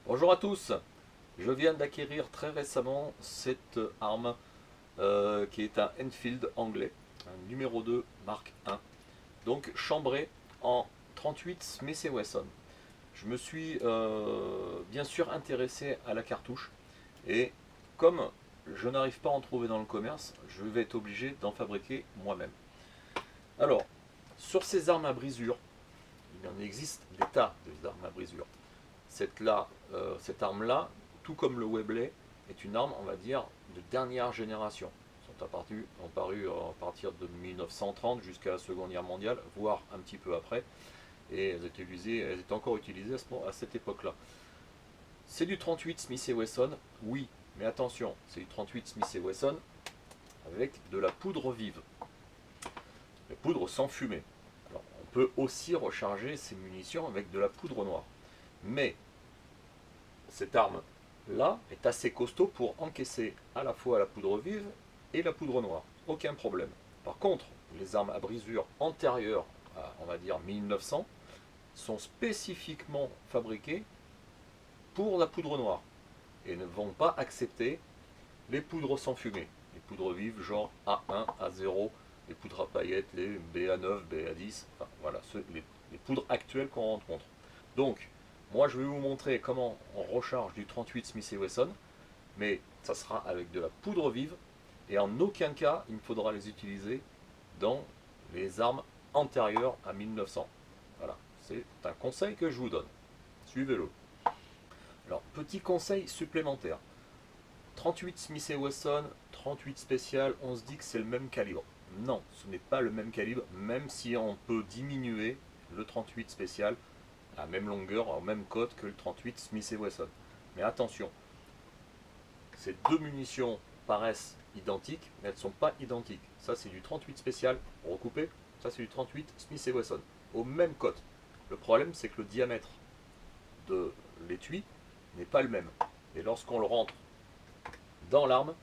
Bonjour à tous, je viens d'acquérir très récemment cette arme qui est un Enfield anglais, un numéro 2 Mark 1, donc chambré en 38 Smith Wesson. Je me suis bien sûr intéressé à la cartouche et comme je n'arrive pas à en trouver dans le commerce, je vais être obligé d'en fabriquer moi-même. Alors, sur ces armes à brisure, il en existe des tas d'armes à brisure. Cette arme-là, tout comme le Webley, est une arme, on va dire, de dernière génération. Ils ont paru à partir de 1930 jusqu'à la Seconde Guerre mondiale, voire un petit peu après, et elles étaient encore utilisées à cette époque-là. C'est du 38 Smith Wesson, oui, mais attention, c'est du 38 Smith Wesson avec de la poudre vive, la poudre sans fumée. Alors, on peut aussi recharger ces munitions avec de la poudre noire, mais cette arme-là est assez costaud pour encaisser à la fois la poudre vive et la poudre noire. Aucun problème. Par contre, les armes à brisure antérieures à, on va dire, 1900 sont spécifiquement fabriquées pour la poudre noire et ne vont pas accepter les poudres sans fumée. Les poudres vives genre A1, A0, les poudres à paillettes, les BA9, BA10, enfin voilà, les poudres actuelles qu'on rencontre. Donc, moi je vais vous montrer comment on recharge du 38 Smith Wesson, mais ça sera avec de la poudre vive, et en aucun cas il ne faudra les utiliser dans les armes antérieures à 1900. Voilà, c'est un conseil que je vous donne. Suivez-le. Alors, petit conseil supplémentaire. 38 Smith Wesson, 38 spécial, on se dit que c'est le même calibre. Non, ce n'est pas le même calibre, même si on peut diminuer le 38 spécial à la même longueur, au même code que le 38 Smith Wesson. Mais attention, ces deux munitions paraissent identiques, mais elles ne sont pas identiques. Ça c'est du 38 spécial recoupé, ça c'est du 38 Smith Wesson, au même code. Le problème c'est que le diamètre de l'étui n'est pas le même. Et lorsqu'on le rentre dans l'arme,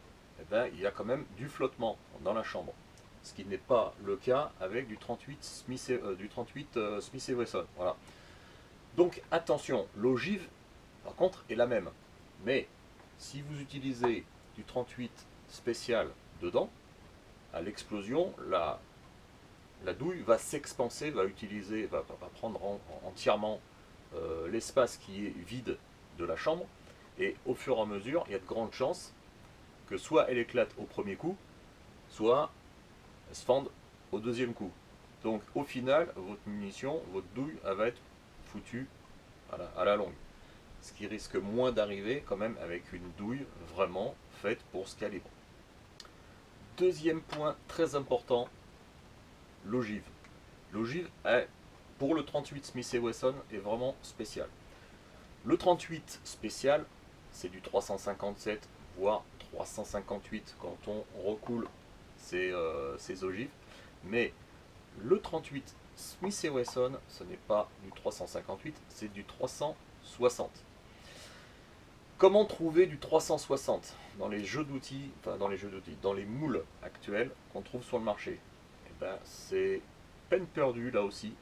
eh ben, il y a quand même du flottement dans la chambre. Ce qui n'est pas le cas avec du 38 Smith Wesson. Voilà. Donc attention, l'ogive par contre est la même. Mais si vous utilisez du 38 spécial dedans, à l'explosion, la douille va s'expanser, va prendre entièrement l'espace qui est vide de la chambre. Et au fur et à mesure, il y a de grandes chances que soit elle éclate au premier coup, soit elle se fende au deuxième coup. Donc au final, votre munition, votre douille, elle va être foutue à la longue. Ce qui risque moins d'arriver quand même avec une douille vraiment faite pour ce calibre. Deuxième point très important, l'ogive. L'ogive est, pour le 38 Smith Wesson, est vraiment spécial. Le 38 spécial, c'est du 357, voire 358 quand on recoule ces ogives. Mais le 38 Smith Wesson, ce n'est pas du 358, c'est du 360. Comment trouver du 360 dans les jeux d'outils, dans les moules actuels qu'on trouve sur le marché? Eh ben, c'est peine perdue là aussi.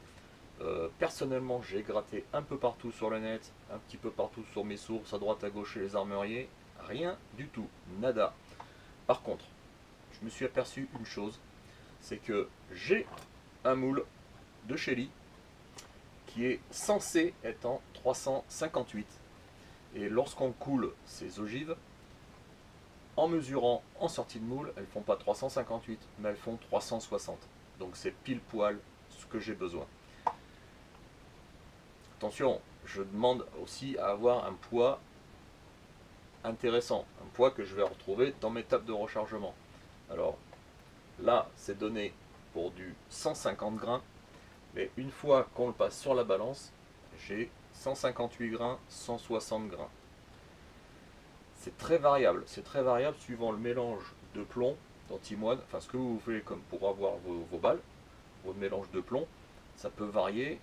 Personnellement, j'ai gratté un peu partout sur le net, un petit peu partout sur mes sources, à droite à gauche chez les armuriers. Rien du tout, nada. Par contre, je me suis aperçu une chose, c'est que j'ai un moule de Shelly qui est censé être en 358. Et lorsqu'on coule ces ogives, en mesurant en sortie de moule, elles ne font pas 358, mais elles font 360. Donc c'est pile poil ce que j'ai besoin. Attention, je demande aussi à avoir un poids intéressant, un poids que je vais retrouver dans mes tables de rechargement. Alors là, c'est donné pour du 150 grains, mais une fois qu'on le passe sur la balance, j'ai 158 grains, 160 grains. C'est très variable suivant le mélange de plomb, d'antimoine, enfin ce que vous voulez comme pour avoir vos balles, votre mélange de plomb, ça peut varier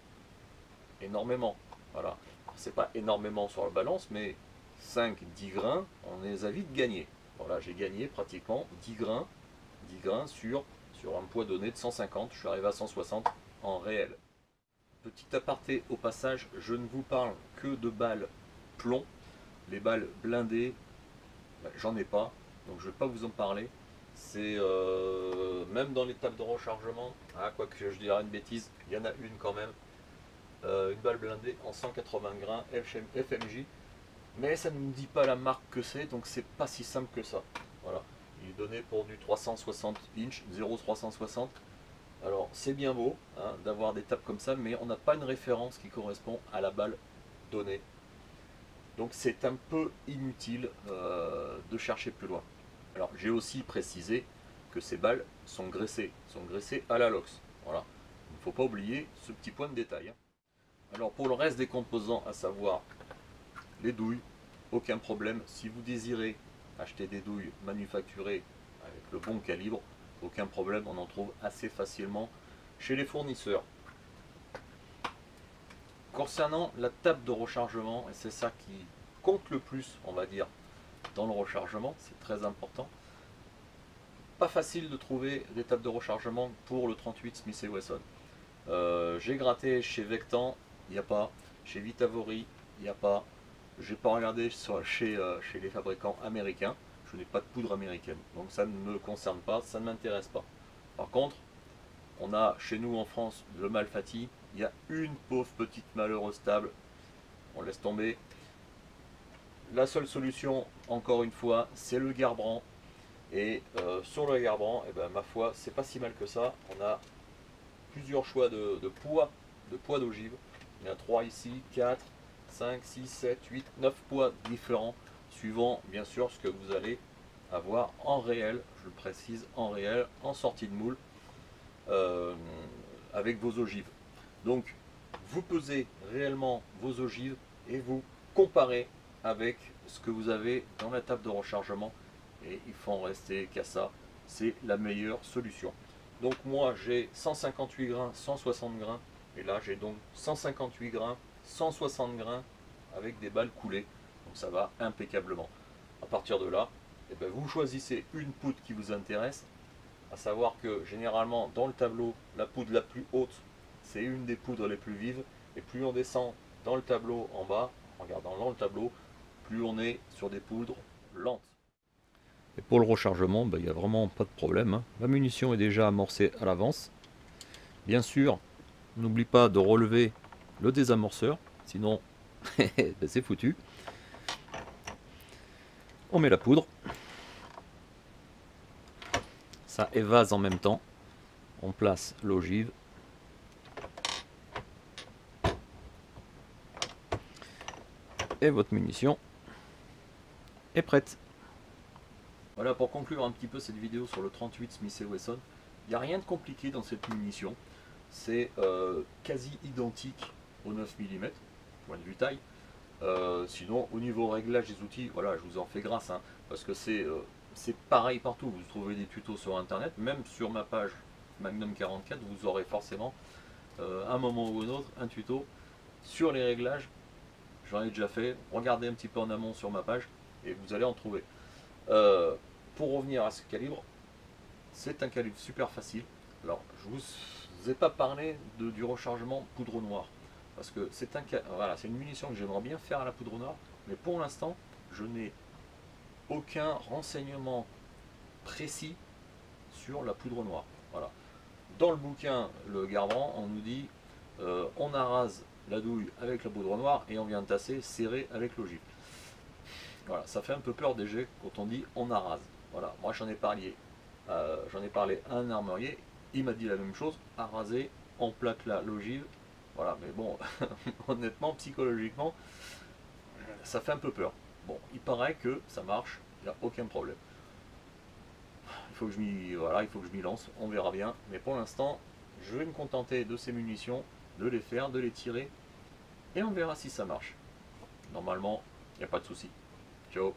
énormément. Voilà. C'est pas énormément sur la balance, mais 5-10 grains, on les a vite gagnés. Voilà, j'ai gagné pratiquement 10 grains sur un poids donné de 150, je suis arrivé à 160 en réel. Petit aparté au passage, je ne vous parle que de balles plomb. les balles blindées, ben, j'en ai pas, donc je vais pas vous en parler. C'est même dans les tables de rechargement, quoique je dirais une bêtise, il y en a une quand même. Une balle blindée en 180 grains FMJ, mais ça ne nous dit pas la marque que c'est, donc c'est pas si simple que ça. Voilà, il est donné pour du 360 inch, 0,360. Alors c'est bien beau hein, d'avoir des tables comme ça, mais on n'a pas une référence qui correspond à la balle donnée. Donc c'est un peu inutile de chercher plus loin. Alors j'ai aussi précisé que ces balles sont graissées à la LOX. Voilà, il ne faut pas oublier ce petit point de détail, hein. Alors pour le reste des composants, à savoir les douilles, aucun problème. Si vous désirez acheter des douilles manufacturées avec le bon calibre, aucun problème, on en trouve assez facilement chez les fournisseurs. Concernant la table de rechargement, et c'est ça qui compte le plus, on va dire, dans le rechargement, c'est très important. Pas facile de trouver des tables de rechargement pour le 38 Smith & Wesson. J'ai gratté chez Vectan, il n'y a pas. Chez Vitavori, il n'y a pas. J'ai pas regardé chez les fabricants américains. Je n'ai pas de poudre américaine, donc ça ne me concerne pas, ça ne m'intéresse pas. Par contre, on a chez nous en France le Malfatti. Il y a une pauvre petite malheureuse table. On laisse tomber. La seule solution, encore une fois, c'est le Garbrandt. Et sur le Garbrandt, eh ben, ma foi, c'est pas si mal que ça. On a plusieurs choix de poids d'ogive. Il y en a 3 ici, 4, 5, 6, 7, 8, 9 poids différents, suivant bien sûr ce que vous allez avoir en réel, je le précise, en réel, en sortie de moule, avec vos ogives. Donc, vous pesez réellement vos ogives et vous comparez avec ce que vous avez dans la table de rechargement. Et il faut en rester qu'à ça, c'est la meilleure solution. Donc moi j'ai 158 grains, 160 grains, et là j'ai donc 158 grains, 160 grains avec des balles coulées. Donc ça va impeccablement. À partir de là, eh bien, vous choisissez une poudre qui vous intéresse, à savoir que généralement dans le tableau, la poudre la plus haute, c'est une des poudres les plus vives, et plus on descend dans le tableau en bas, en regardant dans le tableau, plus on est sur des poudres lentes. Et pour le rechargement, il n'y a vraiment pas de problème, hein. La munition est déjà amorcée à l'avance. Bien sûr, n'oublie pas de relever le désamorceur, sinon c'est foutu. On met la poudre. Ça évase en même temps. On place l'ogive. Et votre munition est prête. Voilà, pour conclure un petit peu cette vidéo sur le 38 Smith & Wesson, il n'y a rien de compliqué dans cette munition. C'est quasi identique au 9 mm, point de vue taille. Sinon, au niveau réglage des outils, voilà, je vous en fais grâce, hein, parce que c'est pareil partout. Vous trouvez des tutos sur internet, même sur ma page Magnum 44, vous aurez forcément un moment ou un autre un tuto sur les réglages. J'en ai déjà fait, regardez un petit peu en amont sur ma page et vous allez en trouver. Pour revenir à ce calibre, c'est un calibre super facile. Alors, je ne vous ai pas parlé du rechargement poudre noire, parce que c'est voilà, une munition que j'aimerais bien faire à la poudre noire, mais pour l'instant, je n'ai aucun renseignement précis sur la poudre noire. Voilà. Dans le bouquin, le Garbrandt, on nous dit on arrase la douille avec la poudre noire et on vient tasser serré avec l'ogive. Voilà, ça fait un peu peur déjà quand on dit on arrase. Voilà, moi j'en ai parlé à un armurier, il m'a dit la même chose, araser, on plaque là l'ogive. Voilà, mais bon, honnêtement, psychologiquement, ça fait un peu peur. Bon, il paraît que ça marche, il n'y a aucun problème. Il faut que je m'y lance, on verra bien. Mais pour l'instant, je vais me contenter de ces munitions, de les faire, de les tirer, et on verra si ça marche. Normalement, il n'y a pas de souci. Ciao.